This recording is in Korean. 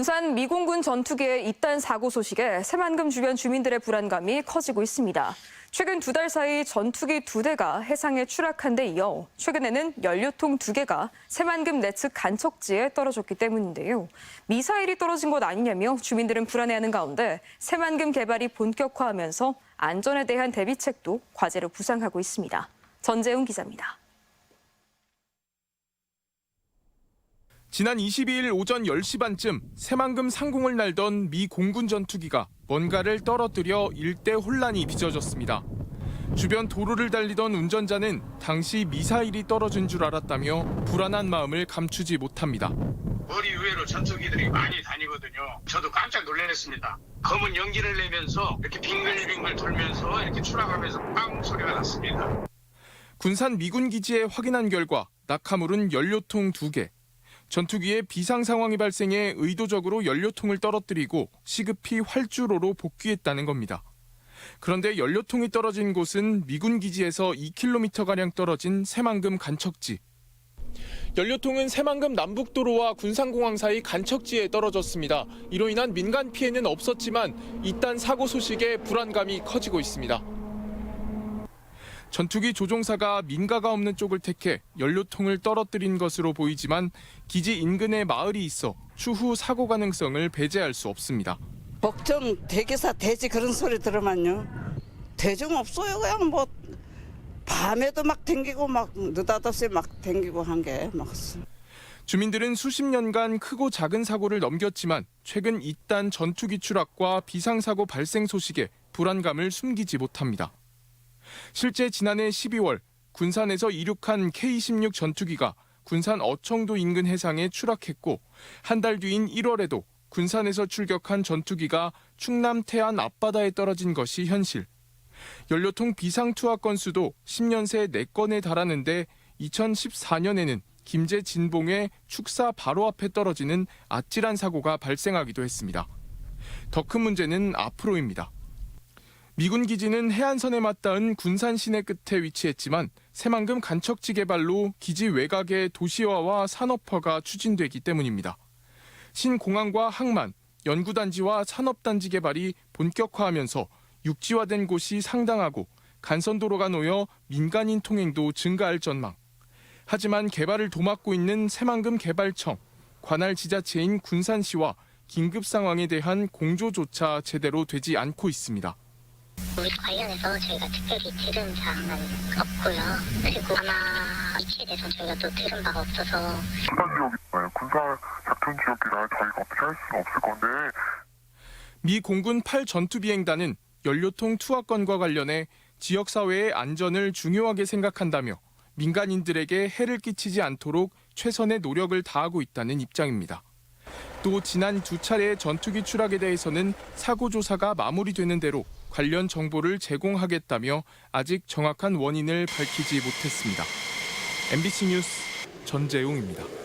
군산 미공군 전투기의 잇단 사고 소식에 새만금 주변 주민들의 불안감이 커지고 있습니다. 최근 2달 사이 전투기 2대가 해상에 추락한 데 이어 최근에는 연료통 2개가 새만금 내측 간척지에 떨어졌기 때문인데요. 미사일이 떨어진 것 아니냐며 주민들은 불안해하는 가운데 새만금 개발이 본격화하면서 안전에 대한 대비책도 과제로 부상하고 있습니다. 전재웅 기자입니다. 지난 22일 오전 10시 반쯤 새만금 상공을 날던 미 공군 전투기가 뭔가를 떨어뜨려 일대 혼란이 빚어졌습니다. 주변 도로를 달리던 운전자는 당시 미사일이 떨어진 줄 알았다며 불안한 마음을 감추지 못합니다. 머리 위로 전투기들이 많이 다니거든요. 저도 깜짝 놀랐습니다. 검은 연기를 내면서 이렇게 빙글빙글 돌면서 이렇게 추락하면서 빵 소리가 났습니다. 군산 미군 기지에 확인한 결과 낙하물은 연료통 2개. 전투기에 비상 상황이 발생해 의도적으로 연료통을 떨어뜨리고 시급히 활주로로 복귀했다는 겁니다. 그런데 연료통이 떨어진 곳은 미군 기지에서 2km가량 떨어진 새만금 간척지. 연료통은 새만금 남북도로와 군산공항 사이 간척지에 떨어졌습니다. 이로 인한 민간 피해는 없었지만 잇단 사고 소식에 불안감이 커지고 있습니다. 전투기 조종사가 민가가 없는 쪽을 택해 연료통을 떨어뜨린 것으로 보이지만 기지 인근에 마을이 있어 추후 사고 가능성을 배제할 수 없습니다. 걱정 대기사 돼지 그런 소리 들으면요. 대중 없어요. 그냥 뭐 밤에도 막 댕기고 막 느닷없이 막 댕기고 한 게 막. 주민들은 수십 년간 크고 작은 사고를 넘겼지만 최근 잇단 전투기 추락과 비상사고 발생 소식에 불안감을 숨기지 못합니다. 실제 지난해 12월 군산에서 이륙한 K-16 전투기가 군산 어청도 인근 해상에 추락했고 한 달 뒤인 1월에도 군산에서 출격한 전투기가 충남 태안 앞바다에 떨어진 것이 현실. 연료통 비상 투하 건수도 10년 새 4건에 달하는데 2014년에는 김제 진봉의 축사 바로 앞에 떨어지는 아찔한 사고가 발생하기도 했습니다. 더 큰 문제는 앞으로입니다. 미군 기지는 해안선에 맞닿은 군산 시내 끝에 위치했지만 새만금 간척지 개발로 기지 외곽의 도시화와 산업화가 추진되기 때문입니다. 신공항과 항만, 연구단지와 산업단지 개발이 본격화하면서 육지화된 곳이 상당하고 간선도로가 놓여 민간인 통행도 증가할 전망. 하지만 개발을 도맡고 있는 새만금 개발청, 관할 지자체인 군산시와 긴급 상황에 대한 공조조차 제대로 되지 않고 있습니다. 우리 관련해서 저희가 특별히 들은 사항은 없고요. 그리고 아마 이치에 대해서 저희가 또 들은 바가 없어서. 군산 지역이잖아요. 군산 작전 지역이라 저희가 어떻게 할 수는 없을 건데. 미 공군 8전투비행단은 연료통 투하건과 관련해 지역사회의 안전을 중요하게 생각한다며 민간인들에게 해를 끼치지 않도록 최선의 노력을 다하고 있다는 입장입니다. 또 지난 2차례의 전투기 추락에 대해서는 사고 조사가 마무리되는 대로 관련 정보를 제공하겠다며 아직 정확한 원인을 밝히지 못했습니다. MBC 뉴스 전재웅입니다.